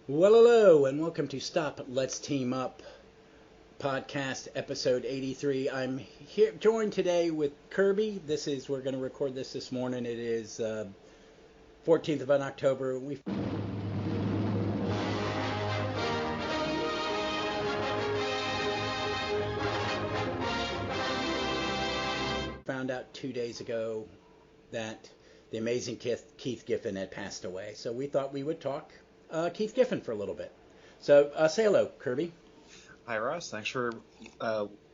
Well, hello, and welcome to Stop Let's Team Up podcast episode 83. I'm here joined today with Kirby. We're going to record this morning. It is 14th of October. We found out 2 days ago that the amazing Keith Giffen had passed away. So we thought we would talk Keith Giffen for a little bit. So say hello, Kirby. Hi, Ross. Thanks for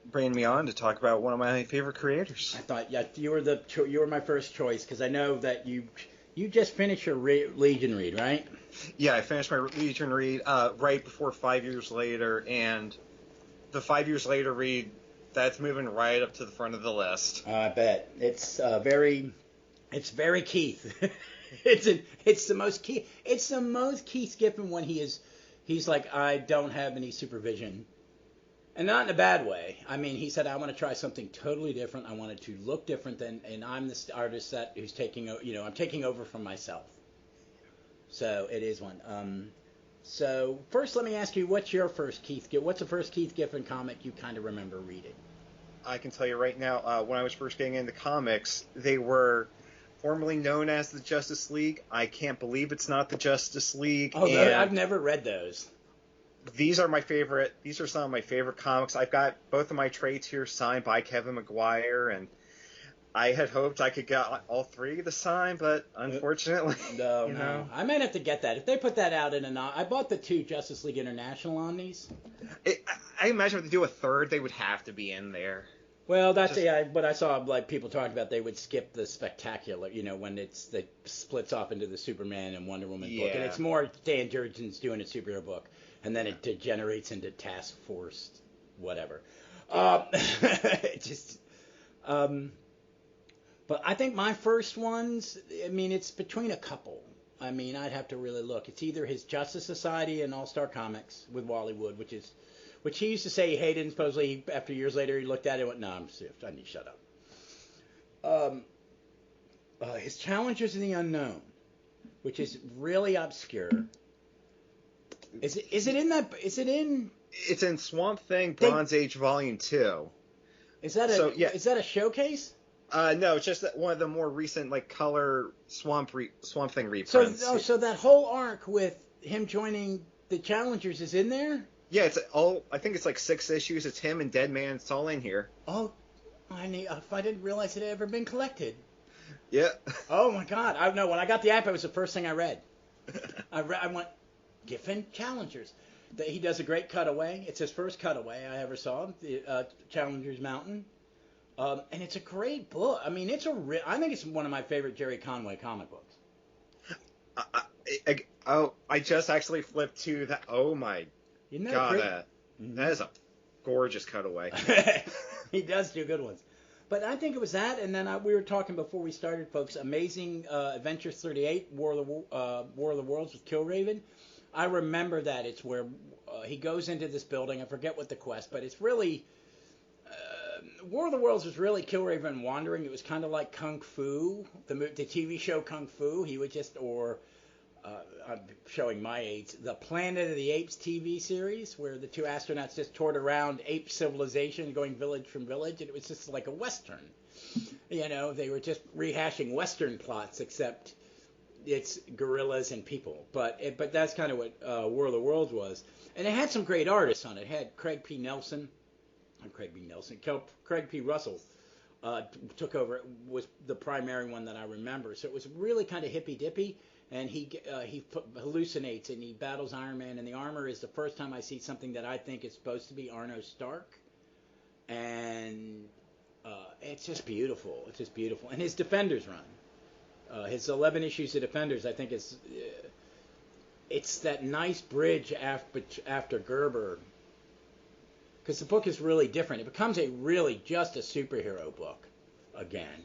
bringing me on to talk about one of my favorite creators. I thought, yeah, you were my first choice because I know that you just finished your Legion read, right? Yeah, I finished my Legion read right before 5 years later, and the 5 years later read, that's moving right up to the front of the list. I bet it's very Keith. It's the most Keith Giffen when he's like, I don't have any supervision, and not in a bad way. I mean, he said, I want to try something totally different. I want it to look different and I'm the artist who's I'm taking over from myself. So it is one. So first, let me ask you, what's the first Keith Giffen comic you kind of remember reading? I can tell you right now, when I was first getting into comics, they were formerly known as the Justice League. I can't believe it's not the Justice League. Oh, no, I've never read those. These are some of my favorite comics. I've got both of my trades here signed by Kevin McGuire, and I had hoped I could get all three of the signed, but unfortunately, no. I might have to get that. If they put that out in I bought the 2 Justice League International on these. I imagine if they do a third, they would have to be in there. Well, but I saw like people talking about they would skip the spectacular, when it splits off into the Superman and Wonder Woman book, and it's more Dan Jurgensen's doing a superhero book, and then it degenerates into Task Force, whatever. But I think my first ones, it's between a couple. I'd have to really look. It's either his Justice Society and All Star Comics with Wally Wood, which he used to say he hated, and supposedly after years later he looked at it and went, no, I need to shut up. His Challengers in the Unknown, which is really obscure. Is it in? It's in Swamp Thing Bronze Age Volume 2. Is that a showcase? No, it's just one of the more recent color Swamp Thing reprints. So that whole arc with him joining the Challengers is in there? Yeah, I think it's 6 issues. It's him and Deadman. It's all in here. Oh, I didn't realize it had ever been collected. Yeah. Oh my God! I know when I got the app, it was the first thing I read. I went, Giffen Challengers. He does a great cutaway. It's his first cutaway I ever saw. The Challengers Mountain, and it's a great book. I think it's one of my favorite Jerry Conway comic books. I just actually flipped to that. Oh my. Isn't that God, that is a gorgeous cutaway. He does do good ones. But I think it was that, and then we were talking before we started, folks, Amazing Adventures 38, War of the Worlds with Killraven. I remember that. It's where he goes into this building. I forget what the quest, but it's really... War of the Worlds was really Killraven wandering. It was kind of like Kung Fu, the TV show Kung Fu. He would just... I'm showing my age, the Planet of the Apes TV series, where the 2 astronauts just toured around ape civilization, going village from village, and it was just like a Western. They were just rehashing Western plots, except it's gorillas and people. But that's kind of what War of the Worlds was. And it had some great artists on it. It had Craig P. Russell took over. It was the primary one that I remember. So it was really kind of hippy-dippy. And he hallucinates and he battles Iron Man, and the armor is the first time I see something that I think is supposed to be Arno Stark, and it's just beautiful. It's just beautiful. And his Defenders run, his 11 issues of Defenders, I think it's that nice bridge after Gerber, because the book is really different. It becomes just a superhero book again.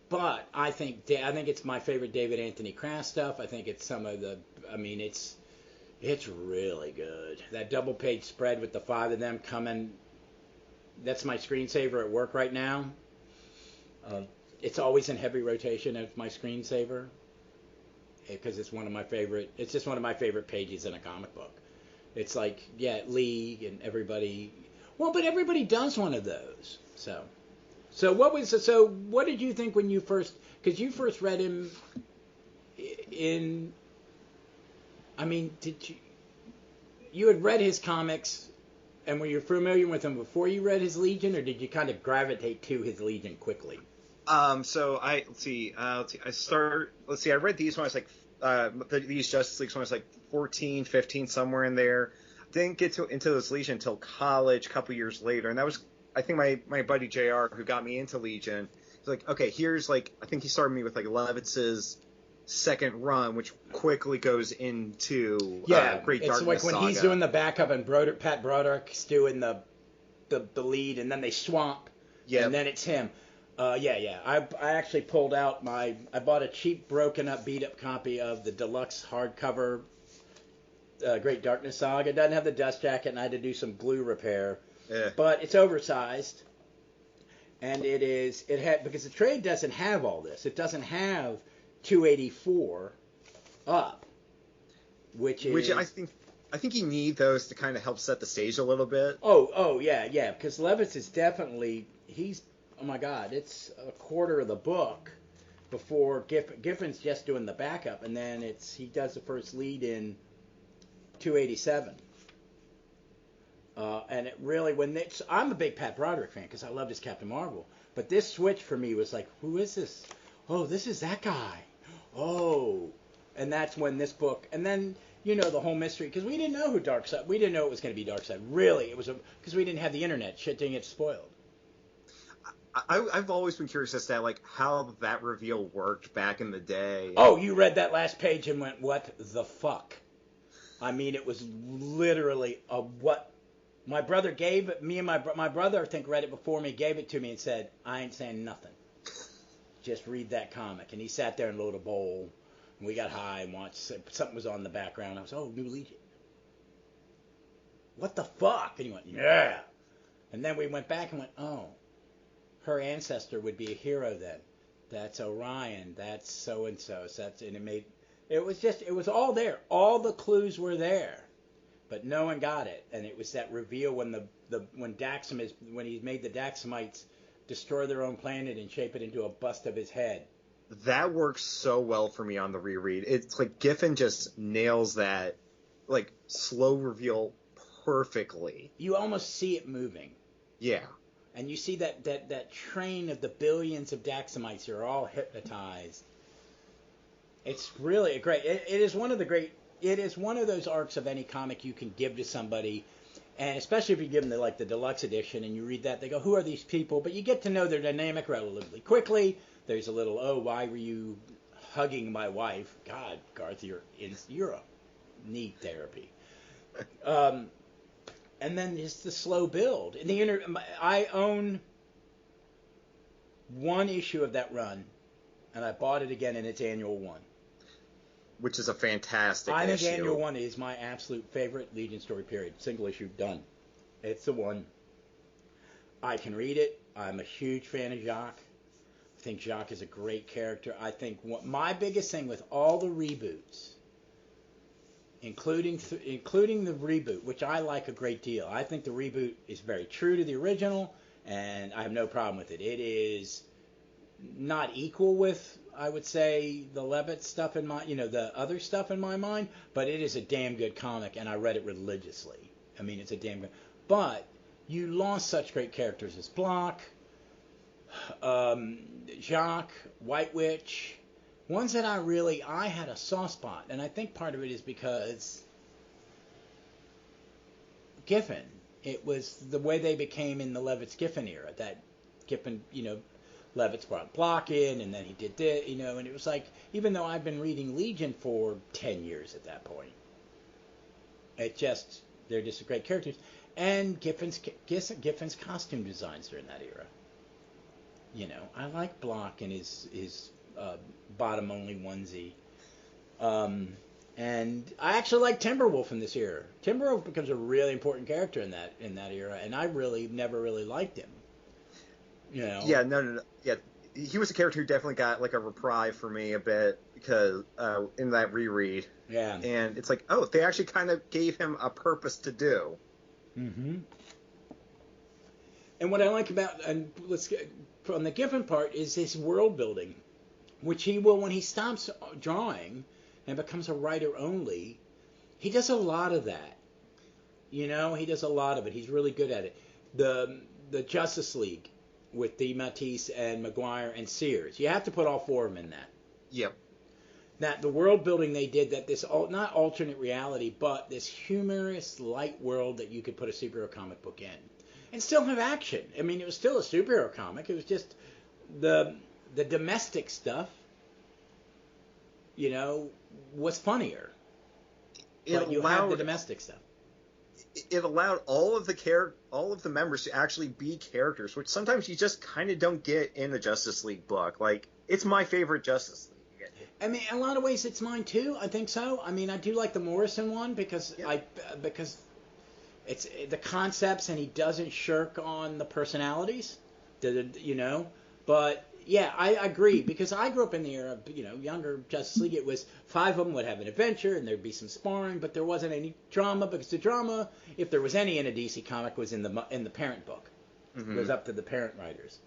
But I think it's my favorite David Anthony Krass stuff. I think it's some of the... it's really good. That double-page spread with the 5 of them coming... That's my screensaver at work right now. It's always in heavy rotation as my screensaver. because it's one of my favorite. It's just one of my favorite pages in a comic book. It's like, yeah, League and everybody. Well, but everybody does one of those. So what did you think when you first? Because you first read him in. I mean, you had read his comics, and were you familiar with him before you read his Legion, or did you kind of gravitate to his Legion quickly? So let's see. I read these when I was like, these Justice Leagues when I was like 14, 15, somewhere in there. Didn't get into this Legion until college, a couple years later, and that was, I think, my buddy JR who got me into Legion. He's like, okay, here's like, I think he started me with like Levitz's second run, which quickly goes into Great Darkness It's like when Saga. he's doing the backup and Pat Broderick's doing the lead, and then they swamp, and then it's him. I actually pulled out I bought a cheap, broken up, beat up copy of the deluxe hardcover Great Darkness Saga. It doesn't have the dust jacket, and I had to do some glue repair. Yeah. But it's oversized, and because the trade doesn't have all this. It doesn't have 284 up, which I think you need those to kind of help set the stage a little bit. Oh yeah, because Levitz is definitely oh my God, it's a quarter of the book before Giffen's just doing the backup, and then he does the first lead in 287. And it really, I'm a big Pat Broderick fan because I loved his Captain Marvel, but this switch for me was like, who is this? Oh, this is that guy. Oh, and that's when this book, and then the whole mystery, because we didn't know who Darkseid. We didn't know it was going to be Darkseid. Really, it was because we didn't have the internet. Shit didn't get spoiled. I've always been curious as to like how that reveal worked back in the day. Oh, you read that last page and went, what the fuck? I mean, it was literally a what. My brother gave it, me and my brother, I think, read it before me, gave it to me and said, I ain't saying nothing. Just read that comic. And he sat there and loaded a bowl. And we got high and watched. Something was on in the background. I was, New Legion. What the fuck? And he went, yeah. And then we went back and went, oh, her ancestor would be a hero then. That's Orion. That's so-and-so. And it was all there. All the clues were there. But no one got it. And it was that reveal when when he made the Daxamites destroy their own planet and shape it into a bust of his head. That works so well for me on the reread. It's like Giffen just nails that like slow reveal perfectly. You almost see it moving. Yeah. And you see that train of the billions of Daxamites who are all hypnotized. It's really great. It is one of those arcs of any comic you can give to somebody. And especially if you give them the deluxe edition and you read that, they go, who are these people? But you get to know their dynamic relatively quickly. There's a little, why were you hugging my wife? God, Garth, you're a need therapy. And then just the slow build. I own one issue of that run, and I bought it again in its annual one. Which is a fantastic issue. I think annual one is my absolute favorite Legion story, period. Single issue, done. It's the one. I can read it. I'm a huge fan of Jacques. I think Jacques is a great character. I think my biggest thing with all the reboots, including the reboot, which I like a great deal. I think the reboot is very true to the original, and I have no problem with it. It is not equal with, I would say, the Levitt stuff the other stuff in my mind, but it is a damn good comic, and I read it religiously. I mean, it's a damn good. But you lost such great characters as Block, Jacques, White Witch, ones that I had a soft spot, and I think part of it is because Giffen. It was the way they became in the Levitz Giffen era. That Giffen, Levitz brought Block in, and then he did this, and it was like, even though I've been reading Legion for 10 years at that point, they're just great characters. And Giffen's costume designs during that era. I like Block and his bottom-only onesie. And I actually like Timberwolf in this era. Timberwolf becomes a really important character in that era, and I really never really liked him. Yeah, no. Yeah, he was a character who definitely got like a reprieve for me a bit. because in that reread. Yeah. And it's like, oh, they actually kind of gave him a purpose to do. Mm-hmm. And what I like about, and let's get from the Giffen part, is his world building, which he will, when he stops drawing and becomes a writer only, he does a lot of that. You know, he does a lot of it. He's really good at it. The Justice League with DeMatteis and Maguire and Sears. You have to put all four of them in that. Yep. That the world building they did, that this not alternate reality, but this humorous light world that you could put a superhero comic book in, and still have action. I mean, it was still a superhero comic. It was just the domestic stuff, you know, was funnier. But you had the domestic stuff. It allowed all of the members to actually be characters, which sometimes you just kind of don't get in the Justice League book. Like, it's my favorite Justice League. I mean, in a lot of ways, it's mine too. I think so. I mean, I do like the Morrison one because because it's the concepts, and he doesn't shirk on the personalities, you know. But yeah, I agree, because I grew up in the era of, you know, younger Justice League. It was 5 of them would have an adventure, and there'd be some sparring, but there wasn't any drama, because the drama, if there was any in a DC comic, was in the parent book. Mm-hmm. It was up to the parent writers.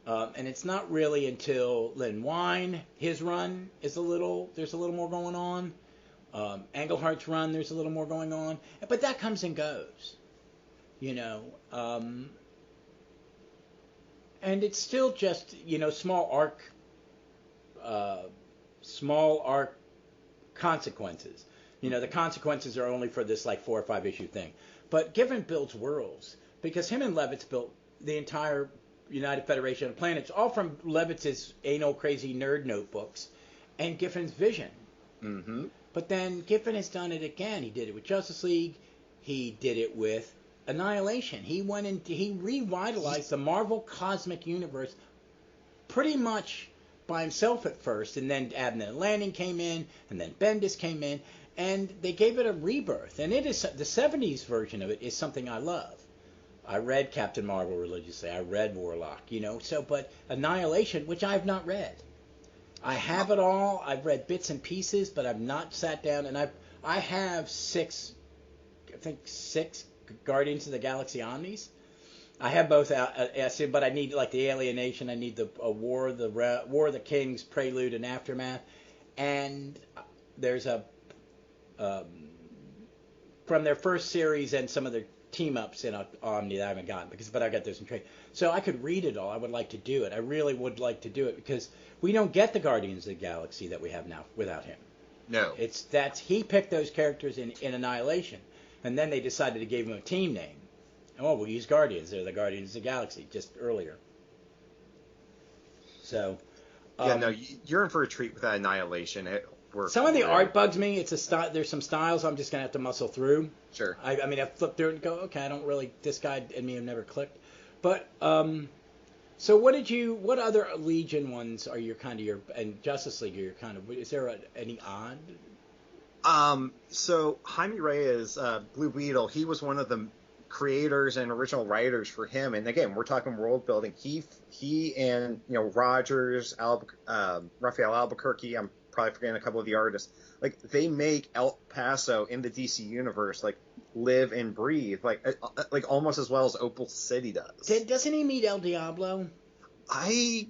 And it's not really until Len Wein, his run there's a little more going on. Englehart's run, there's a little more going on. But that comes and goes, you know. And it's still just, you know, small arc consequences. You know, the consequences are only for this, like, 4 or 5 issue thing. But Giffen builds worlds, because him and Levitz built the entire United Federation of Planets, all from Levitz's anal crazy nerd notebooks and Giffen's vision. Mm-hmm. But then Giffen has done it again. He did it with Justice League. He did it with Annihilation. He went and he revitalized the Marvel Cosmic Universe pretty much by himself at first, and then Abnett Landing came in, and then Bendis came in, and they gave it a rebirth. And it is the 70s version of it is something I love. I read Captain Marvel religiously. I read Warlock, you know. So, but Annihilation, which I have not read. I have it all. I've read bits and pieces, but I've not sat down, and I have 6 Guardians of the Galaxy Omnis. I have both out, but I need, like, the Alienation. I need the War of the Kings, Prelude and Aftermath, and there's a from their first series and some of their team-ups in Omni that I haven't gotten, but I got those in trade. So I could read it all. I would like to do it. I really would like to do it, because we don't get the Guardians of the Galaxy that we have now without him. No. He picked those characters in Annihilation, and then they decided to give him a team name. Oh, we'll use Guardians. They're the Guardians of the Galaxy, just earlier. So. You're in for a treat with that Annihilation. Some of the art bugs me. There's some styles I'm just gonna have to muscle through. Sure. I mean, I flip through it and go, okay, I don't really. This guy and me have never clicked. But so what other Legion ones are and Justice League are your kind of? Is there any odd? So Jaime Reyes, Blue Beetle, he was one of the creators and original writers for him. And again, we're talking world building. He and, you know, Rogers, Raphael Albuquerque. I'm probably forgetting a couple of the artists. Like, they make El Paso in the DC universe, like, live and breathe, like almost as well as Opal City does. Doesn't he meet El Diablo? I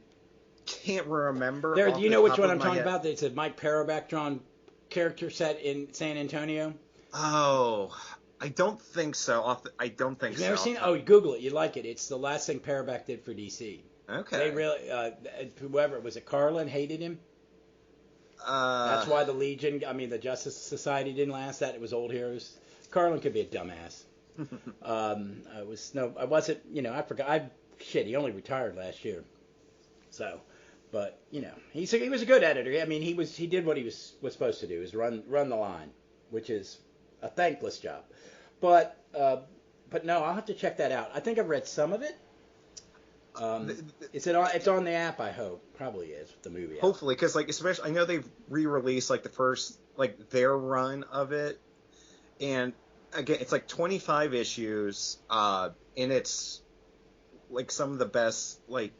can't remember. Do you know which one I'm talking about? It's a Mike Paroback drawn character set in San Antonio. Oh, I don't think so. I don't think so. You've never seen it? Oh, Google it. You'd like it. It's the last thing Paroback did for DC. Okay. They really, whoever, was it Carlin, hated him? That's why the Justice Society didn't last. It was old heroes. Carlin could be a dumbass. I wasn't, you know, I forgot. He only retired last year. So, but, you know, he was a good editor. I mean, he did what he was supposed to do, is run the line, which is a thankless job. But no, I'll have to check that out. I think I've read some of it. It's on the app, I hope. Probably is, the movie app. Hopefully, because, like, especially, I know they've re-released, like, the first, like, their run of it, and again, it's like 25 issues, and it's like some of the best, like,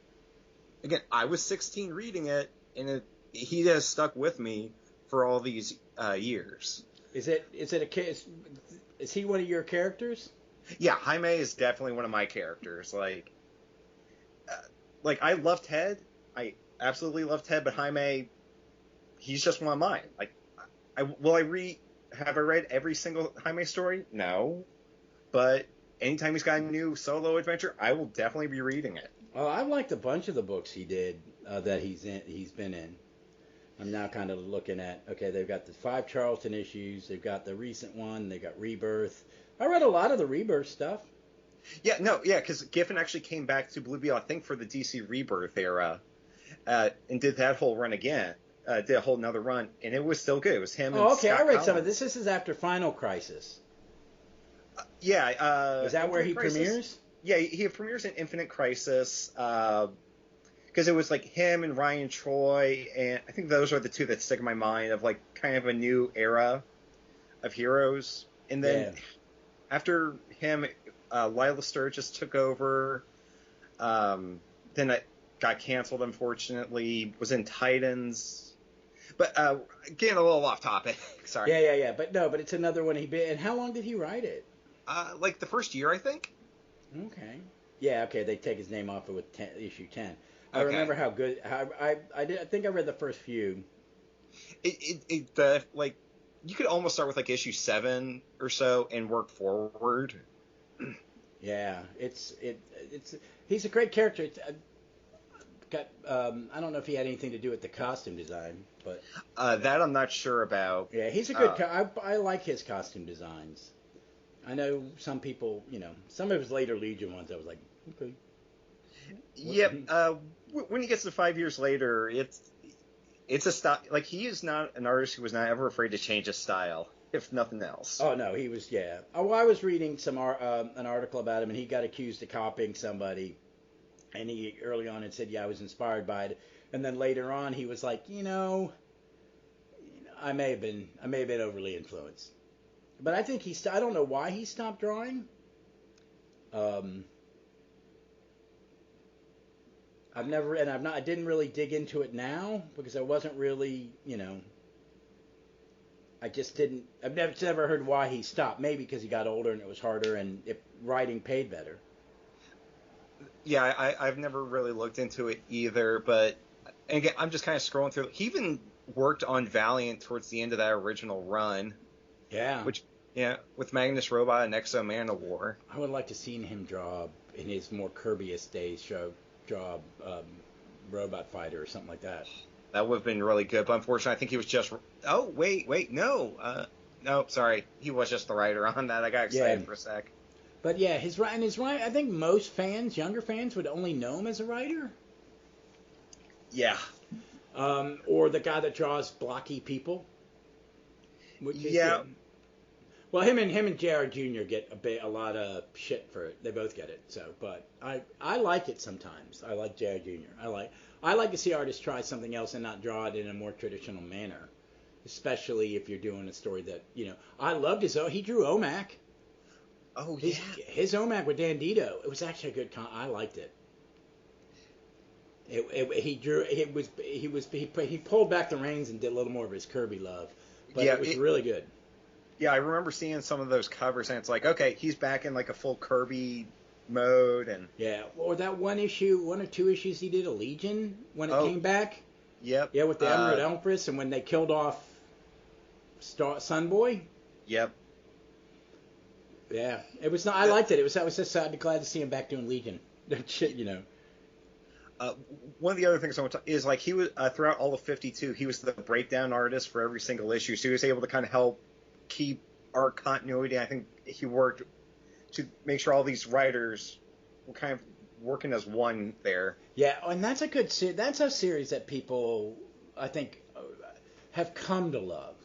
again, I was 16 reading it, and he has stuck with me for all these years. Is he one of your characters? Yeah, Jaime is definitely one of my characters. Like I love Ted. I absolutely love Ted, but Jaime, he's just one of mine. Like, have I read every single Jaime story? No. But anytime he's got a new solo adventure, I will definitely be reading it. Well, I've liked a bunch of the books he did that he's been in. I'm now kind of looking at, okay, they've got the 5 Charlton issues, they've got the recent one, they've got Rebirth. I read a lot of the Rebirth stuff. Yeah, because Giffen actually came back to Blue Beetle, I think, for the DC Rebirth era, and did that whole run again. Did a whole another run, and it was still good. It was him and okay, Scott I read Collins. some of this. This is after Final Crisis. Yeah. Is that where he premieres? Yeah, he premieres in Infinite Crisis, because it was like him and Ryan Troy, and I think those are the two that stick in my mind of like kind of a new era of heroes. And then after him, Lila Sturgis took over. Then it got canceled, unfortunately. Was in Titans. But getting a little off topic. Sorry. Yeah. But it's another one he did. And how long did he write it? Like the first year, I think. Okay. Yeah. Okay. They take his name off it with issue 10. I Okay. remember how good. I think I read the first few. Like you could almost start with like issue 7 or so and work forward. Yeah. He's a great character. I don't know if he had anything to do with the costume design, but that I'm not sure about. Yeah, he's a good. I like his costume designs. I know some people, some of his later Legion ones. I was like, okay. Yep. When he gets to 5 years later, it's a style. Like he is not an artist who was not ever afraid to change his style, if nothing else. Oh no, he was. Yeah. Oh, I was reading an article about him, and he got accused of copying somebody. And he early on had said, yeah, I was inspired by it. And then later on, he was like, I may have been overly influenced. But I think I don't know why he stopped drawing. I didn't really dig into it now because I wasn't really, I just didn't, I've never heard why he stopped. Maybe because he got older and it was harder and writing paid better. Yeah, I've never really looked into it either, but and again, I'm just kind of scrolling through. He even worked on Valiant towards the end of that original run. Yeah. With Magnus Robot and Exo Man of War. I would like to seen him draw in his more Kirby-esque days, draw Robot Fighter or something like that. That would have been really good, but unfortunately, I think he was just. Oh wait, no, sorry, he was just the writer on that. I got excited for a sec. But yeah, his writing. I think most fans, younger fans, would only know him as a writer. Yeah. Or the guy that draws blocky people. Yeah. Well, him and JR Jr. get a lot of shit for it. They both get it. So, but I like it sometimes. I like JR Jr. I like to see artists try something else and not draw it in a more traditional manner, especially if you're doing a story that I loved he drew OMAC. Oh yeah, his OMAC with Dandito. It was actually a good. I liked it. He pulled back the reins and did a little more of his Kirby love, but it was really good. Yeah, I remember seeing some of those covers, and it's like, okay, he's back in like a full Kirby mode, and or that one or two issues he did a Legion when it came back. Yep. Yeah, with the Emerald Empress, and when they killed off Sunboy. Yep. Yeah, it was not. I liked it. I was just glad to see him back doing Legion. Shit, One of the other things I want to is like he was throughout all of 52, he was the breakdown artist for every single issue, so he was able to kind of help keep our continuity. I think he worked to make sure all these writers were kind of working as one there. Yeah, and that's a good that's a series that people I think have come to love.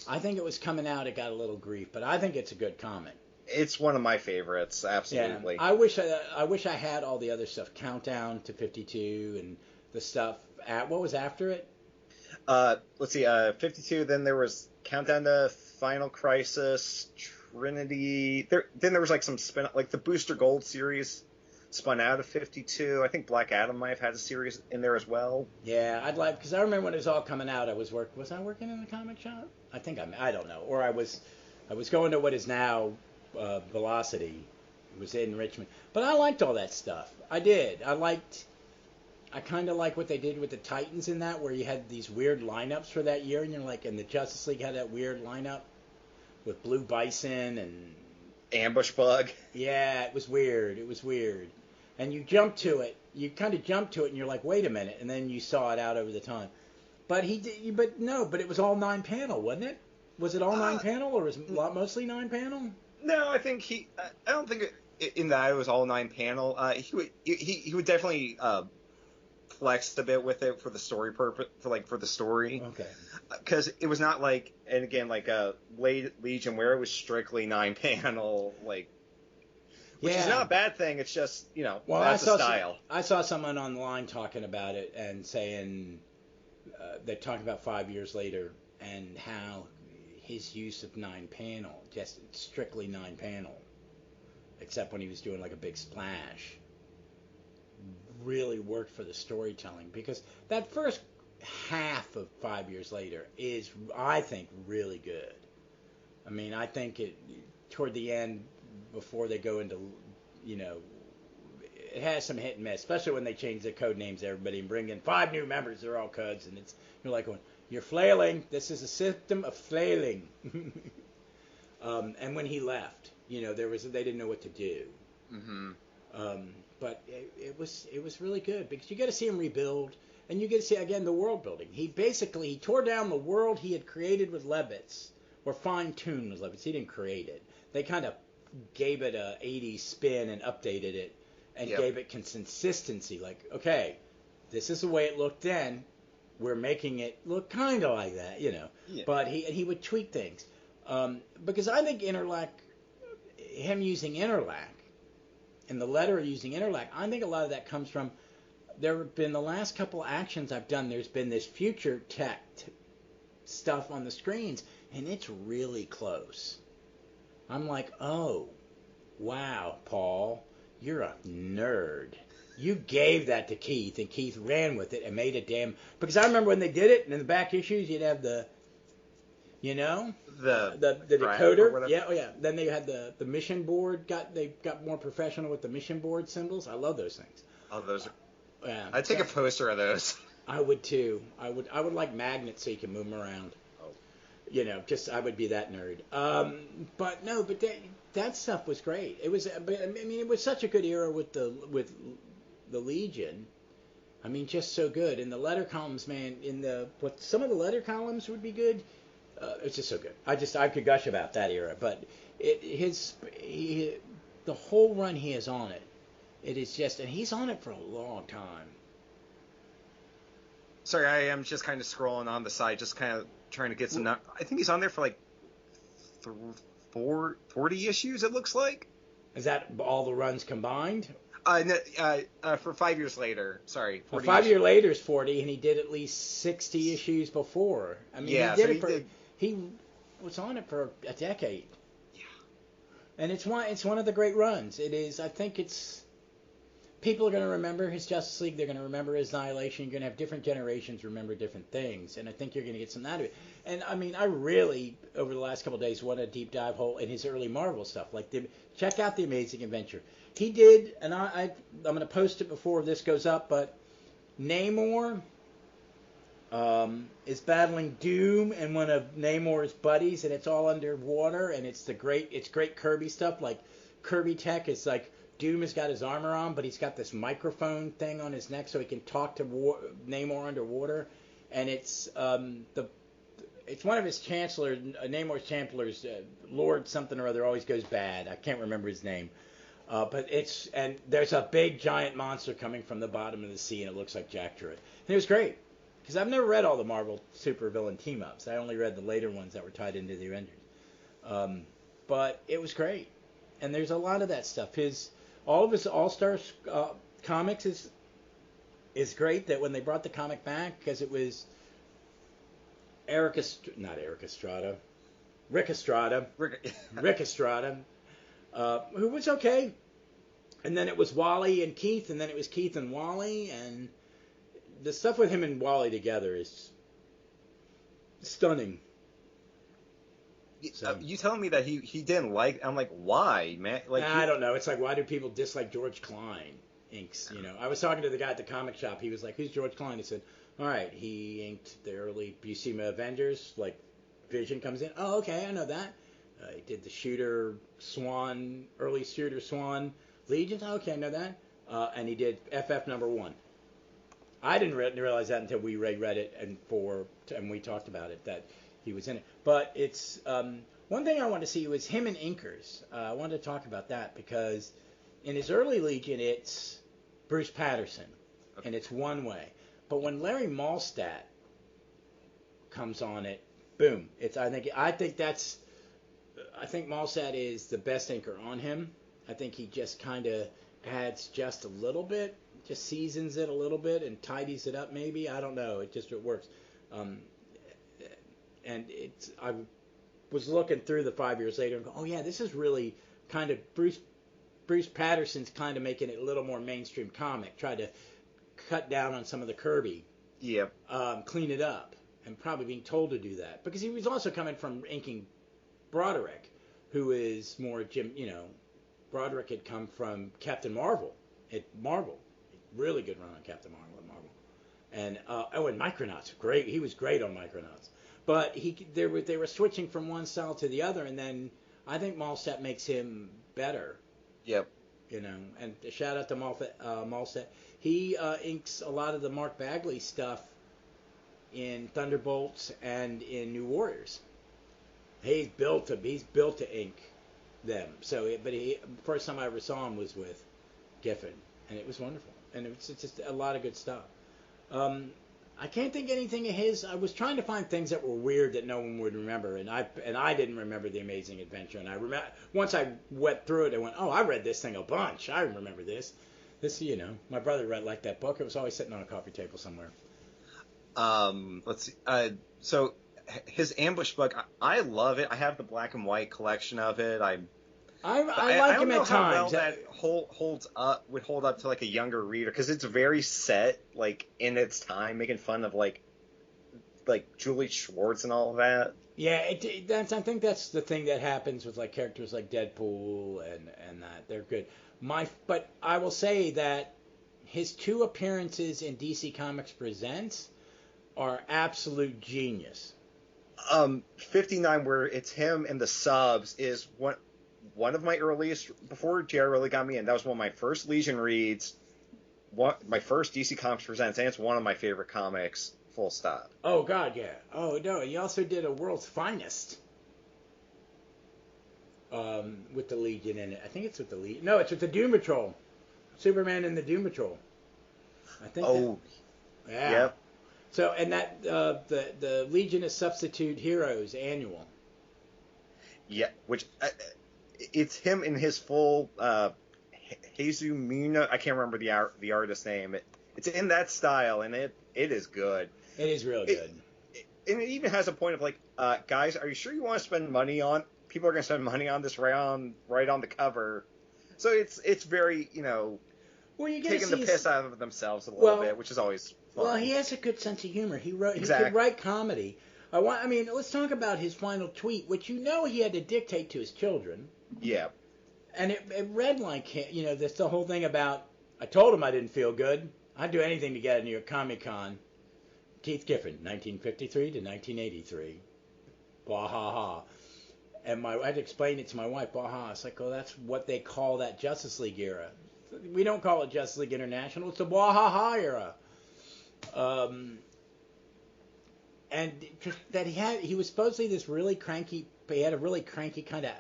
I think it was coming out, it got a little grief, but I think it's a good comic. It's one of my favorites, absolutely. Yeah, I wish I had all the other stuff. Countdown to 52 and the stuff what was after it? Let's see, 52. Then there was Countdown to Final Crisis, Trinity. Then there was like some spin, like the Booster Gold series spun out of 52. I think Black Adam might have had a series in there as well. Yeah, I'd like, because I remember when it was all coming out, was I working in the comic shop? I don't know, or I was going to what is now Velocity. It was in Richmond, but I liked all that stuff. I did. I kind of like what they did with the Titans in that, where you had these weird lineups for that year, and you're like, and the Justice League had that weird lineup with Blue Bison and Ambush Bug. Yeah, it was weird. It was weird. And you jump to it. You kind of jump to it, and you're like, wait a minute, and then you saw it out over the time. But but it was all 9-panel, wasn't it? Was it all 9-panel, or was it mostly 9-panel? No, I think I don't think in that it was all 9-panel. He would definitely flexed a bit with it for the story purpose, for the story. Okay. Because it was not like, and again, like a Legion where it was strictly 9-panel, which is not a bad thing. It's just, that's a style. I saw someone online talking about it and saying they're talking about 5 years later and how his use of 9-panel, just strictly 9-panel, except when he was doing like a big splash, really worked for the storytelling, because that first half of 5 years later is, I think, really good. I mean, I think toward the end, before they go into, it has some hit and miss, especially when they change the code names to everybody and bring in 5 new members. They're all codes, and you're like going, you're flailing. This is a symptom of flailing. And when he left, they didn't know what to do. Mm-hmm. But it was really good, because you get to see him rebuild, and you get to see again the world building. He tore down the world he had created with Levitz, or fine-tuned with Levitz. He didn't create it. They kind of gave it a 80s spin and updated it, and gave it consistency. Like, okay, this is the way it looked then. We're making it look kind of like that, Yeah. But he would tweak things, because I think him using Interlac, and the letter using Interlac, I think a lot of that comes from, there have been the last couple actions I've done, there's been this future tech stuff on the screens, and it's really close. I'm like, oh, wow, Paul, you're a nerd. You gave that to Keith, and Keith ran with it and made it because I remember when they did it, and in the back issues, you'd have the decoder. Yeah, oh yeah. Then they had the mission board. They got more professional with the mission board symbols. I love those things. Oh, those are. Yeah. I'd take a poster of those. I would too. I would like magnets so you can move them around. Oh. I would be that nerd. But that stuff was great. It was. It was such a good era with the Legion. I mean, just so good. And the letter columns, man. Some of the letter columns would be good. It's just so good. I could gush about that era, but the whole run he is on it. It is just, and he's on it for a long time. Sorry, I am just kind of scrolling on the side, just kind of trying to get some. I think he's on there for like 40 issues. It looks like. Is that all the runs combined? For 5 years later. Sorry. 5 years later is 40, and he did at least 60 issues before. I mean, he was on it for a decade. Yeah. And it's one of the great runs. It is. I think it's. People are going to remember his Justice League. They're going to remember his Annihilation. You're going to have different generations remember different things, and I think you're going to get some out of it. And I mean, I really, over the last couple of days, want a deep dive hole in his early Marvel stuff. Check out The Amazing Adventure. He did, and I'm going to post it before this goes up, but Namor is battling Doom and one of Namor's buddies, and it's all underwater, and it's great Kirby stuff. Like Kirby tech is like Doom has got his armor on, but he's got this microphone thing on his neck so he can talk to Namor underwater, and it's one of his chancellors, Namor's chancellors, Lord something or other, always goes bad. I can't remember his name. But there's a big giant monster coming from the bottom of the sea, and it looks like Jack Druid. And it was great, because I've never read all the Marvel supervillain team-ups. I only read the later ones that were tied into the Avengers. But it was great. And there's a lot of that stuff. All of his All-Star comics is great, that when they brought the comic back, because it was Rick Estrada, who was okay. And then it was Wally and Keith, and then it was Keith and Wally, and the stuff with him and Wally together is stunning. So. You telling me that he didn't like? I'm like, why, man? Like, I don't know. It's like, why do people dislike George Klein inks? You know, I was talking to the guy at the comic shop. He was like, "Who's George Klein?" I said, "All right, he inked the early Buscema Avengers. Like, Vision comes in. Oh, okay, I know that. He did the Shooter Swan, early Shooter Swan Legions. Oh, okay, I know that. And he did FF #1. I didn't realize that until we read it and we talked about it that he was in it. But it's one thing I wanted to see was him and inkers. I wanted to talk about that because in his early Legion it's Bruce Patterson, and it's one way. But when Larry Malstadt comes on it, boom! I think Malstadt is the best inker on him. I think he just kind of adds just a little bit, just seasons it a little bit and tidies it up maybe. I don't know. It works. And I was looking through the 5 years later and go, oh yeah, this is really kind of Bruce Patterson's kind of making it a little more mainstream comic. Tried to cut down on some of the Kirby. Yep. Clean it up, and probably being told to do that because he was also coming from inking Broderick, who is more Broderick had come from Captain Marvel at Marvel. Really good run on Captain Marvel at Marvel. And and Micronauts, great. He was great on Micronauts. But they were switching from one style to the other, and then I think Malstadt makes him better. Yep. You know, and shout out to Malstadt. He inks a lot of the Mark Bagley stuff in Thunderbolts and in New Warriors. He's built to ink them. So, first time I ever saw him was with Giffen, and it was wonderful. And it's just a lot of good stuff. I can't think anything of his. I was trying to find things that were weird that no one would remember, and I didn't remember The Amazing Adventure. And I remember once I went through it, I went, oh, I read this thing a bunch. I remember this. This, my brother read like that book. It was always sitting on a coffee table somewhere. Let's see. So his Ambush book, I love it. I have the black and white collection of it. I like him at times. How well that would hold up to like a younger reader because it's very set, like in its time, making fun of like Julie Schwartz and all of that. Yeah, I think that's the thing that happens with like characters like Deadpool and that they're good. But I will say that his 2 appearances in DC Comics Presents are absolute genius. 59, where it's him and the subs, is one of my earliest, before Jared really got me in. That was one of my first Legion reads, my first DC Comics Presents, and it's one of my favorite comics, full stop. Oh, God, yeah. Oh, no, he also did a World's Finest with the Legion in it. I think it's with the Legion. No, it's with the Doom Patrol. Superman and the Doom Patrol. I think. Oh, yeah. Yep. So, and that the Legion of Substitute Heroes annual. Yeah, which it's him in his full Hazumina. I can't remember the artist's name. It's in that style, and it is good. It is real good. And it even has a point of like, guys, are you sure you want to spend money on? People are going to spend money on this right on the cover. So it's very, taking the piss out of themselves a little bit, which is always fun. Well, he has a good sense of humor. He could write comedy. Let's talk about his final tweet, which he had to dictate to his children. Yeah. And it read like, that's the whole thing about, I told him I didn't feel good. I'd do anything to get a New York Comic Con. Keith Giffen, 1953 to 1983. Blah, ha, ha. And I had to explain it to my wife. Blah, ha. It's like, that's what they call that Justice League era. We don't call it Justice League International. It's the blah, ha, ha era. And just that he was supposedly this really cranky, he had a really cranky kind of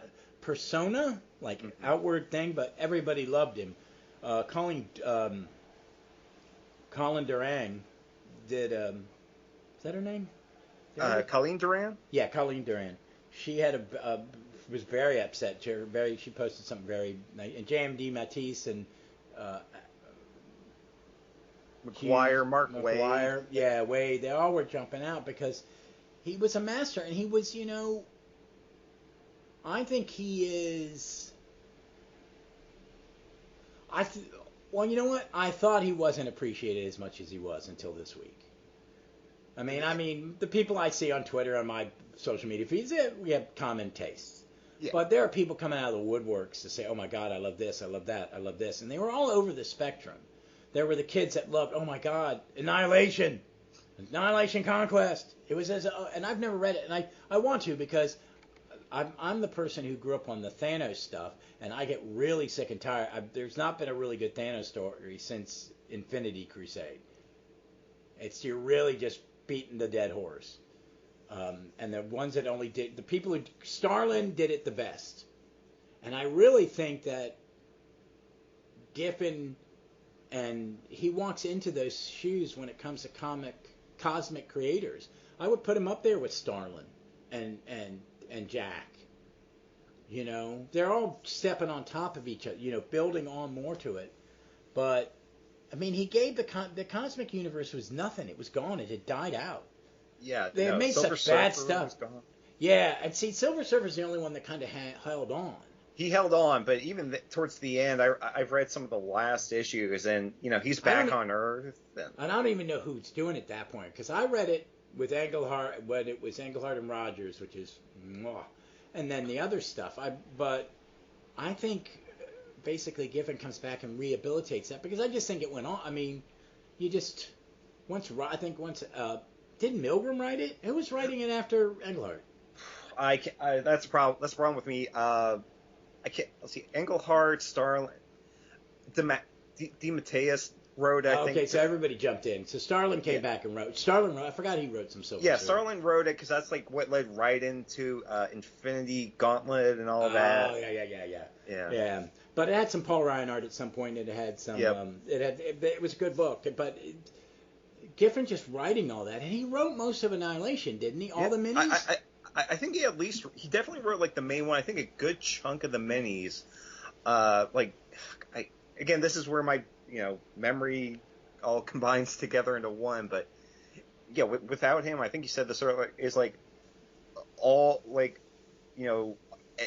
persona, like outward thing, but everybody loved him. Colleen Durang did, is that her name? Colleen Durant? Yeah, Colleen Durant. She had was very upset. She posted something very nice. And JMD Matisse and Mark Waid. Yeah, Waid. They all were jumping out because he was a master, and he was, I think he is. Well, you know what? I thought he wasn't appreciated as much as he was until this week. I mean, the people I see on Twitter, on my social media feeds, we have common tastes. Yeah. But there are people coming out of the woodworks to say, oh my God, I love this, I love that, I love this. And they were all over the spectrum. There were the kids that loved, oh my God, Annilaiton Conquest. It was and I've never read it, and I want to, because I'm the person who grew up on the Thanos stuff, and I get really sick and tired. There's not been a really good Thanos story since Infinity Crusade. You're really just beating the dead horse. And the ones that only did, the people who, Starlin did it the best. And I really think that Giffen, and he walks into those shoes when it comes to cosmic creators. I would put him up there with Starlin and Jack. You know, they're all stepping on top of each other, you know, building on more to it. But I mean, he gave the cosmic universe was nothing. It was gone. It had died out. Yeah, they had made Silver such bad Surfer stuff. Yeah, and see, Silver Surfer's the only one that kind of held on. He held on, but even towards the end, I've read some of the last issues, and you know he's back on Earth. And I don't even know who's doing it at that point, because I read it with Englehart when it was Englehart and Rogers, which is, and then the other stuff. But I think basically Giffen comes back and rehabilitates that, because I just think it went on. I mean, didn't Milgram write it? Who was writing it after Englehart? That's a problem. That's a problem with me. I can't. Let's see. Englehart, Starlin, DeMatteis wrote. I think. Okay, so everybody jumped in. So Starlin came back and wrote. Starlin wrote. I forgot he wrote some Silver Surfer. Starlin wrote it because that's like what led right into Infinity Gauntlet and all that. Oh yeah. But it had some Paul Ryan art at some point. It had some. Yep. It was a good book, but. Giffen just writing all that, and he wrote most of Annihilation, didn't he? All the minis. I think he definitely wrote like the main one. I think a good chunk of the minis. Again, this is where my memory all combines together into one. But yeah, without him, I think you said this earlier, is like all like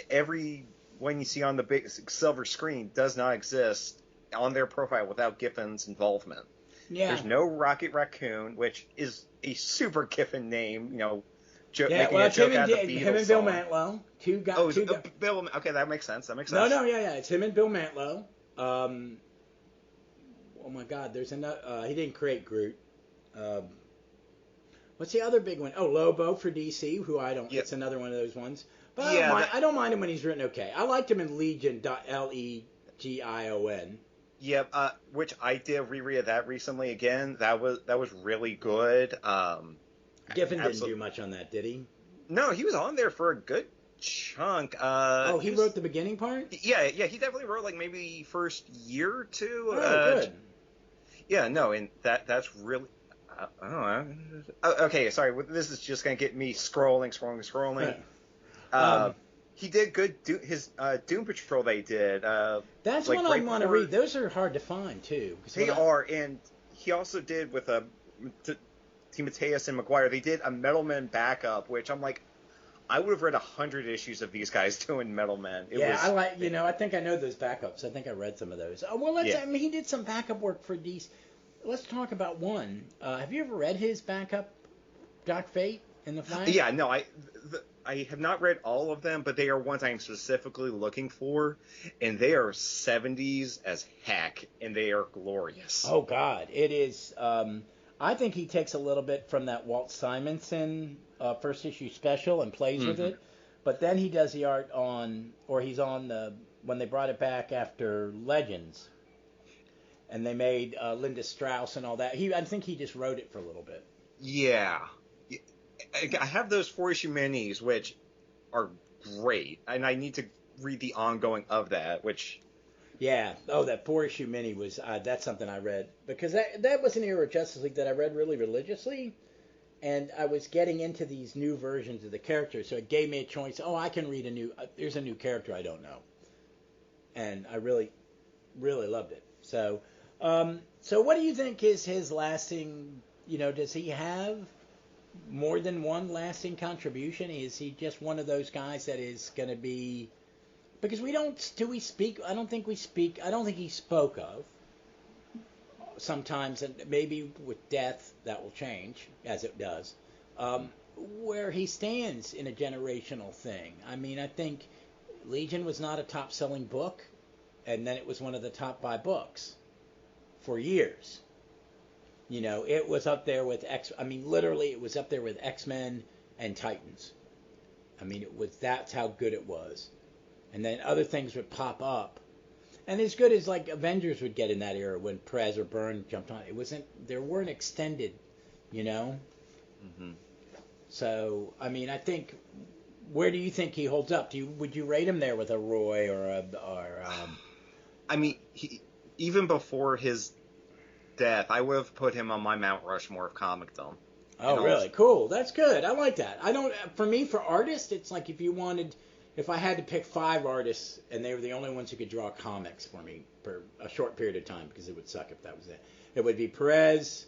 every one you see on the big silver screen does not exist on their profile without Giffen's involvement. Yeah. There's no Rocket Racoon, which is a super Giffen name, making a joke out of the Beetle him and Bill song. Mantlo. Bill. Okay, that makes sense. No, it's him and Bill Mantlo. Oh my God, there's another. He didn't create Groot. What's the other big one? Oh, Lobo for DC, who I don't. Yep. It's another one of those ones. But I don't mind him when he's written okay. I liked him in Legion. Legion. Yep, which I did reread that recently again. That was really good. Giffen didn't do much on that, did he? No, he was on there for a good chunk. He wrote the beginning part? Yeah, he definitely wrote like maybe first year or two. Oh, good. Yeah, no, and that's really. Okay, sorry. This is just gonna get me scrolling. Right. He did good. His Doom Patrol they did. That's one I want to read. Those are hard to find too. They are, and he also did with DeMatteis and McGuire. They did a Metal Men backup, which I'm like, I would have read 100 issues of these guys doing Metal Men. I think I know those backups. I think I read some of those. Oh well, he did some backup work for DC. Let's talk about one. Have you ever read his backup, Doc Fate in the Flash? Yeah, no, I have not read all of them, but they are ones I'm specifically looking for, and they are 70s as heck, and they are glorious. Oh, God. It is. I think he takes a little bit from that Walt Simonson first issue special and plays with it, but then he does the art he's on when they brought it back after Legends, and they made Linda Strauss and all that. I think he just wrote it for a little bit. Yeah. I have those 4-issue minis, which are great, and I need to read the ongoing of that, which... Yeah. Oh, that 4-issue mini was... that's something I read, because that was an era of Justice League that I read really religiously, and I was getting into these new versions of the characters, so it gave me a choice. Oh, I can read there's a new character I don't know. And I really, really loved it. So what do you think is his lasting... does he have... more than one lasting contribution? Is he just one of those guys that is going to be Because we don't, do we speak? I don't think we speak. I don't think he spoke of. Sometimes, and maybe with death that will change, as it does, where he stands in a generational thing. I mean, I think Legion was not a top-selling book, and then it was one of the top-buy books for years. You know, it was up there with literally, it was up there with X-Men and Titans. I mean, that's how good it was. And then other things would pop up. And as good as like Avengers would get in that era when Perez or Byrne jumped on, there weren't extended, you know? Mm-hmm. So, I mean, I think, where do you think he holds up? Would you rate him there with a Roy or I mean, even before his death, I would have put him on my Mount Rushmore of comicdom. Oh, really? Cool. That's good. I like that. For me, for artists, it's like if I had to pick 5 artists and they were the only ones who could draw comics for me for a short period of time, because it would suck if that was it. It would be Perez,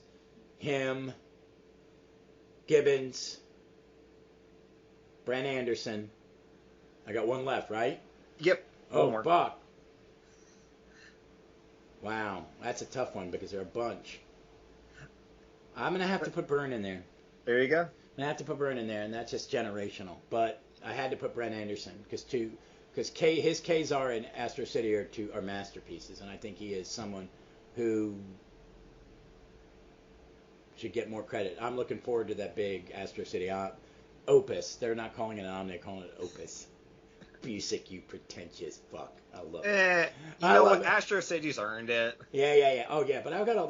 him, Gibbons, Brent Anderson. I got one left, right? Yep. Oh, fuck. Wow. That's a tough one because there are a bunch. I'm going to have to put Byrne in there. There you go. I'm going to have to put Byrne in there, and that's just generational. But I had to put Brent Anderson because his Kazar and Astro City are masterpieces, and I think he is someone who should get more credit. I'm looking forward to that big Astro City opus. They're not calling it an omni, they're calling it opus. Busick, you pretentious fuck. I love it. You know what? Astro City's earned it. Yeah. Oh, yeah, but I've got all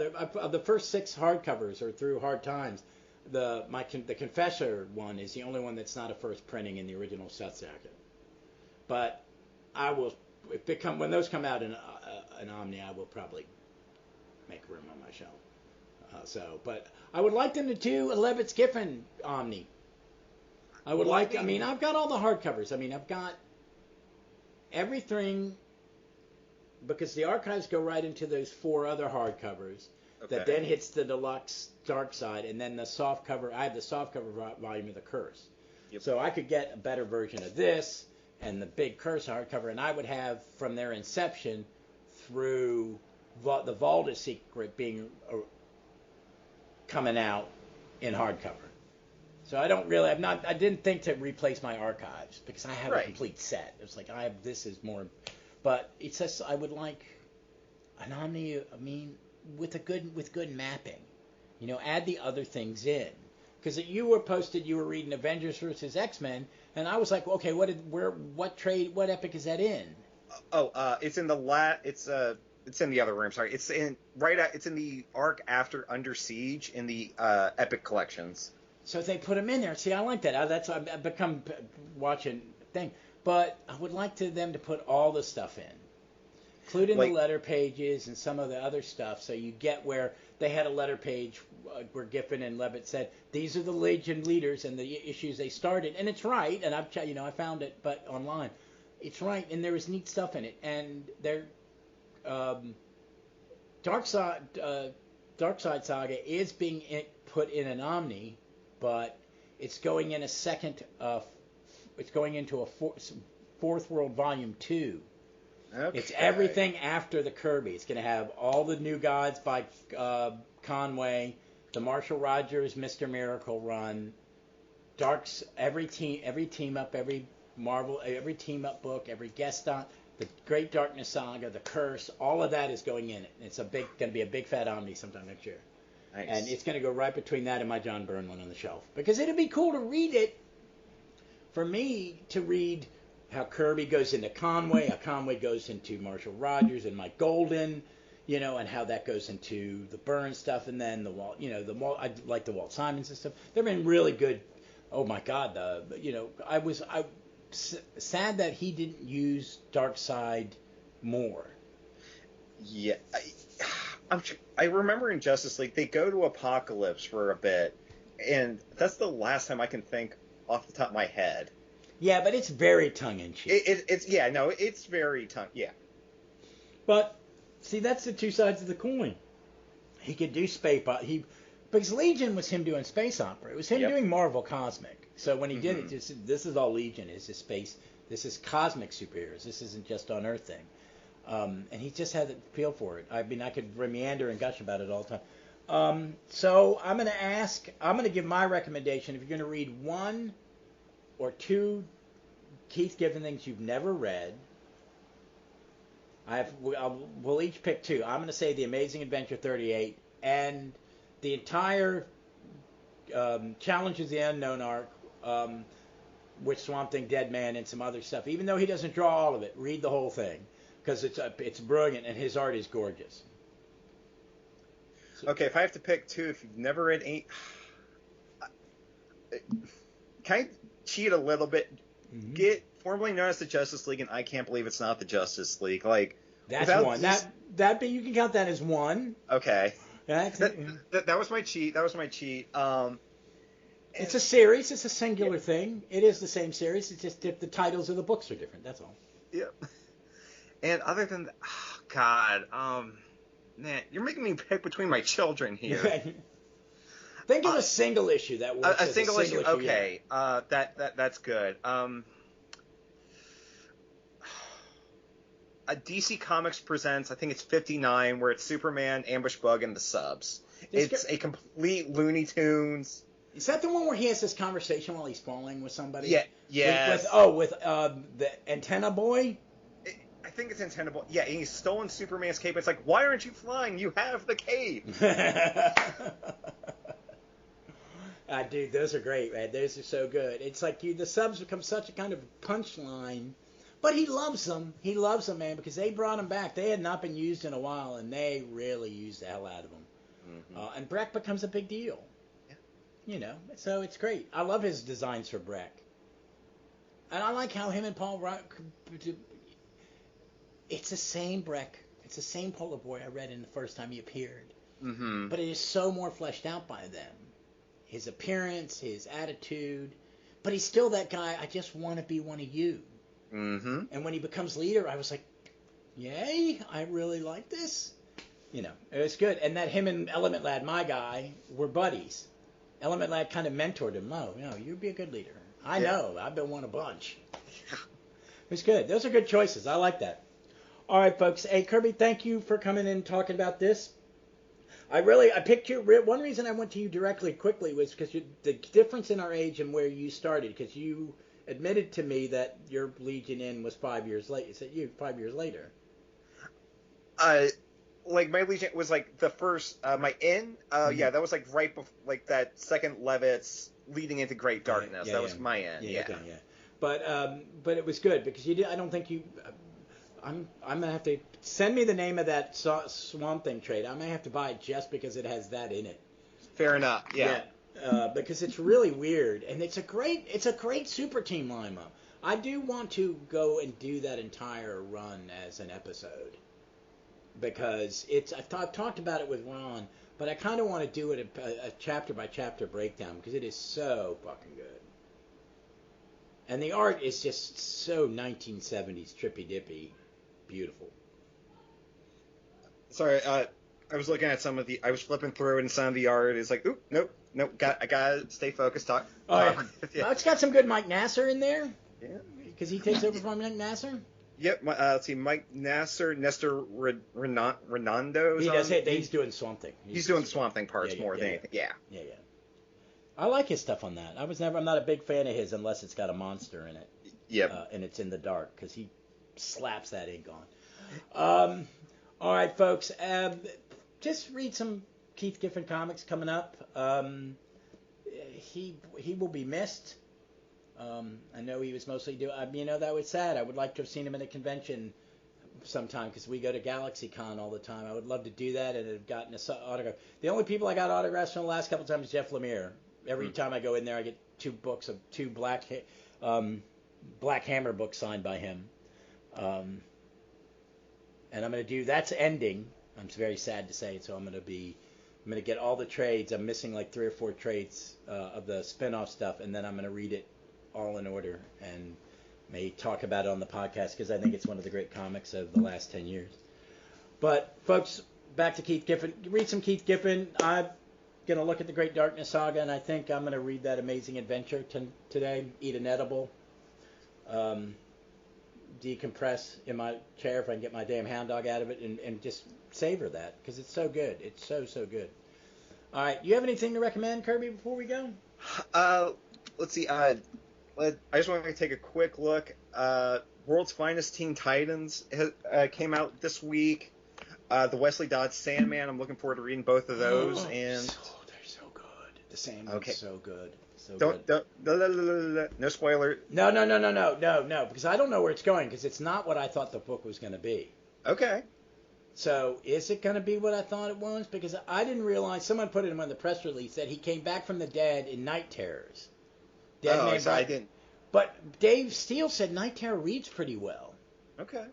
the first 6 hardcovers are through Hard Times. The Confessor one is the only one that's not a first printing in the original Seth Jacket. But I will, when those come out in an Omni, I will probably make room on my shelf. But I would like them to do a Levitt's Giffen Omni. I've got all the hardcovers. I mean, I've got everything, because the archives go right into those 4 other hardcovers. Okay. That then hits the deluxe Dark Side, and then the soft cover. I have the soft cover volume of the Curse. Yep. So I could get a better version of this and the big Curse hardcover, and I would have from their inception through the Valda Secret being coming out in hardcover. So I didn't think to replace my archives because I have a complete set. It's like this is more, but it says I would like an Omni. I mean, with good mapping, you know, add the other things in, because you were reading Avengers versus X-Men, and I was like, okay, what epic is that in? It's in it's in the other room. Sorry, it's in the arc after Under Siege in the Epic Collections. So they put them in there. See, I like that. I've become watching thing, but I would like them to put all the stuff in, including the letter pages and some of the other stuff. So you get where they had a letter page where Giffen and Levitt said these are the Legion leaders and the issues they started, and it's right. And I found it, but online, it's right, and there was neat stuff in it. And they're Dark Side Saga is being put in an Omni. But it's going in it's going into a Fourth World Volume 2. Okay. It's everything after the Kirby. It's going to have all the new gods by Conway, the Marshall Rogers Mr. Miracle run, every team up, every Marvel, every team up book, every guest on the Great Darkness Saga, the Curse. All of that is going in it. It's going to be a big fat Omni sometime next year. Nice. And it's going to go right between that and my John Byrne one on the shelf. Because it'd be cool to read it, for me to read how Kirby goes into Conway, how Conway goes into Marshall Rogers and Mike Golden, you know, and how that goes into the Byrne stuff, and then I like the Walt Simons and stuff. They've been really good. Oh my God, I was sad that he didn't use Darkseid more. Yeah. I remember in Justice League, they go to Apocalypse for a bit, and that's the last time I can think off the top of my head. Yeah, but it's very tongue-in-cheek. It's very yeah. But, see, that's the 2 sides of the coin. He could do space opera. Because Legion was him doing space opera. It was him doing Marvel Cosmic. So when he did it, this is all Legion is, this This is cosmic superheroes. This isn't just on Earth thing. And he just had the feel for it. I mean, I could meander and gush about it all the time. So I'm going to give my recommendation. If you're going to read one or two Keith Giffen things you've never read, we'll each pick two. I'm going to say The Amazing Adventure 38 and the entire Challenges the Unknown arc, with Swamp Thing, Dead Man, and some other stuff. Even though he doesn't draw all of it, read the whole thing because it's brilliant and his art is gorgeous. Okay, if I have to pick two, if you've never read can I cheat a little bit? Mm-hmm. Get formerly known as the Justice League, and I Can't Believe It's Not the Justice League. Like that's one. That you can count that as one. Okay. That was my cheat. It's a series. It's a singular thing. It is the same series. It's just the titles of the books are different. That's all. Yep. And other than that, God, man, you're making me pick between my children here. Think of a single issue that works. A single issue. Okay. Yeah. That's good. DC Comics presents, I think it's 59, where it's Superman, Ambush Bug, and the Subs. It's a complete Looney Tunes. Is that the one where he has this conversation while he's falling with somebody? Yeah. Yes. With the Antenna Boy? I think it's Antenna Boy. Yeah, and he's stolen Superman's cape. It's like, why aren't you flying? You have the cape. Dude, those are great, man. Those are so good. It's like the Subs become such a kind of punchline. But he loves them. He loves them, man, because they brought them back. They had not been used in a while, and they really used the hell out of them. Mm-hmm. And Breck becomes a big deal. So it's great. I love his designs for Breck. And I like how him and Paul Rudd, it's the same Breck. It's the same Polar Boy I read in the first time he appeared. Mm-hmm. But it is so more fleshed out by them. His appearance, his attitude. But he's still that guy, I just want to be one of you. Mm-hmm. And when he becomes leader, I was like, yay, I really like this. It was good. And that him and Element Lad, my guy, were buddies. Element Lad kind of mentored him. No, you'd be a good leader. I know. I've been one a bunch. It was good. Those are good choices. I like that. All right, folks. Hey, Kirby, thank you for coming in and talking about this. I picked you. One reason I went to you directly quickly was because the difference in our age and where you started, because you admitted to me that your Legion in was 5 years late. Is it you 5 years later? Like my Legion was like the first my in. Yeah, that was like right before, like that second Levitz leading into Great Darkness. That was my end. Yeah. Okay, yeah. But it was good because you did. I don't think you. I'm gonna have to send me the name of that Swamp Thing trade. I may have to buy it just because it has that in it. Fair enough. Yeah. Because it's really weird, and it's a great super team lineup. I do want to go and do that entire run as an episode because I've talked about it with Ron, but I kind of want to do it a chapter by chapter breakdown because it is so fucking good, and the art is just so 1970s trippy dippy, beautiful. Sorry, I was looking at I was flipping through and some of the art is like, oop, nope. I gotta stay focused. Talk. Yeah. It's got some good Mike Nasser in there. Yeah. Because he takes over from Mike Nasser. Yep. Let's see, Mike Nasser, Nestor Redondo. He's doing Swamp Thing. He's doing Swamp Thing parts more than anything. Yeah. Yeah. I like his stuff on that. I'm not a big fan of his unless it's got a monster in it. Yep. And it's in the dark because he slaps that ink on. All right, folks. Just read some Keith Giffen comics coming up. He will be missed. I know he was mostly doing. That was sad. I would like to have seen him at a convention sometime because we go to GalaxyCon all the time. I would love to do that and have gotten an autograph. The only people I got autographs from the last couple of times is Jeff Lemire. Every time I go in there, I get two Black Hammer books signed by him. And I'm going to do. That's ending. I'm very sad to say it, so I'm going to get all the trades. I'm missing like 3 or 4 trades of the spin-off stuff, and then I'm going to read it all in order and may talk about it on the podcast because I think it's one of the great comics of the last 10 years. But, folks, back to Keith Giffen. Read some Keith Giffen. I'm going to look at the Great Darkness Saga, and I think I'm going to read that Amazing Adventure today, eat an edible. decompress in my chair if I can get my damn hound dog out of it and just savor that because it's so good. It's so good. All right, you have anything to recommend, Kirby, before we go? Let's see. I just want to take a quick look. World's Finest Teen Titans came out this week. The Wesley Dodds Sandman. I'm looking forward to reading both of those. And they're so good. The Sandman's so good. So don't no spoiler. No, because I don't know where it's going because it's not what I thought the book was going to be. Okay. So is it going to be what I thought it was? Because I didn't realize, someone put it in the press release that he came back from the dead in Night Terrors. I didn't. But Dave Steele said Night Terror reads pretty well. Okay.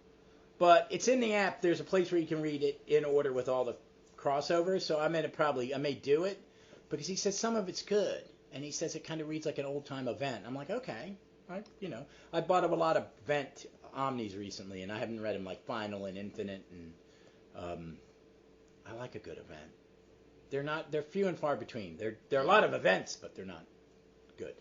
But it's in the app. There's a place where you can read it in order with all the crossovers. So I may do it because he says some of it's good. And he says it kind of reads like an old-time event. I'm like, okay. I bought up a lot of event omnis recently, and I haven't read them like Final and Infinite, and I like a good event. They're few and far between. There are a lot of events, but they're not good.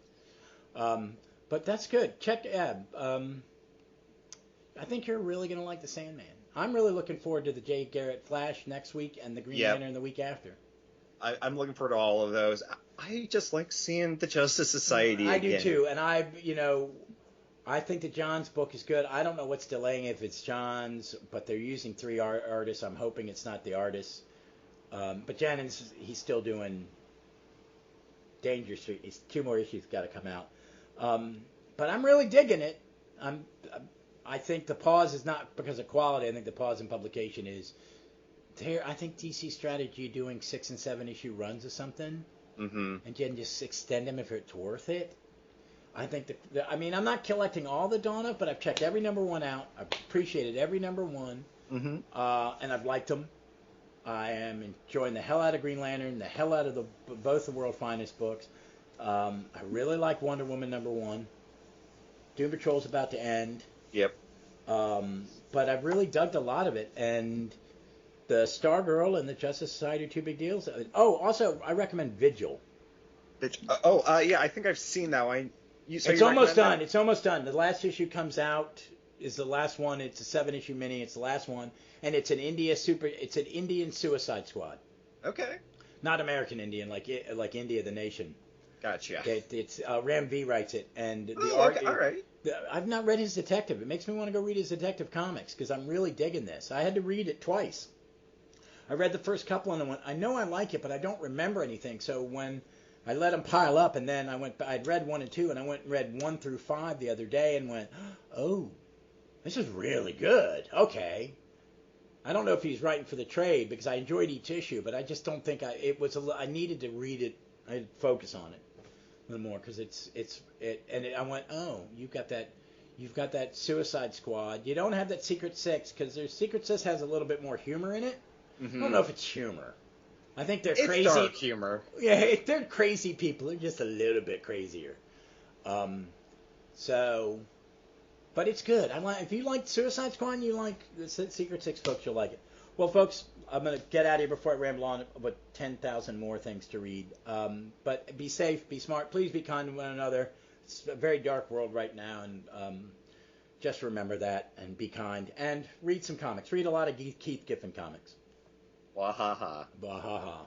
But that's good. Check Ebb. I think you're really going to like The Sandman. I'm really looking forward to the Jay Garrett Flash next week and the Green Lantern the week after. I'm looking forward to all of those. I just like seeing the Justice Society again. I do too, and I think that John's book is good. I don't know what's delaying if it's John's, but they're using 3 artists. I'm hoping it's not the artists. But Jennings, he's still doing Danger Street. It's 2 more issues got to come out. But I'm really digging it. I think the pause is not because of quality. I think the pause in publication is there. I think DC strategy doing 6 and 7 issue runs or something, and then just extend them if it's worth it. I think I'm not collecting all the Dawn of, but I've checked every number 1 out. I've appreciated every number 1, and I've liked them. I am enjoying the hell out of Green Lantern, the hell out of both the World Finest books. I really like Wonder Woman number 1. Doom Patrol's about to end. Yep. But I've really dug a lot of it, and the Stargirl and the Justice Society are 2 big deals. Oh, also, I recommend Vigil. Yeah, I think I've seen that one. It's almost done. It's almost done. The last issue comes out, is the last one. It's a 7-issue mini. It's the last one, and it's an Indian Suicide Squad. Okay. Not American Indian, like India the nation. Gotcha. It's Ram V writes it, and the art. Okay, all right. I've not read his detective. It makes me want to go read his detective comics because I'm really digging this. I had to read it twice. I read the first couple and I went, I know I like it, but I don't remember anything. So when I let them pile up, and then I'd read 1 and 2, and I went and read 1 through 5 the other day, and went, oh, this is really good. Okay. I don't know if he's writing for the trade because I enjoyed each issue, but I just don't think I needed to read it. I had to focus on it a little more because I went, oh, you've got that Suicide Squad. You don't have that Secret Six because their Secret Six has a little bit more humor in it. I don't know if it's humor. I think they're crazy. It's dark humor. Yeah, they're crazy people. They're just a little bit crazier. But it's good. If you like Suicide Squad and you like the Secret Six folks, you'll like it. Well, folks, I'm going to get out of here before I ramble on with 10,000 more things to read. But be safe, be smart. Please be kind to one another. It's a very dark world right now, and just remember that and be kind. And read some comics. Read a lot of Keith Giffen comics. Wahaha. Wahaha.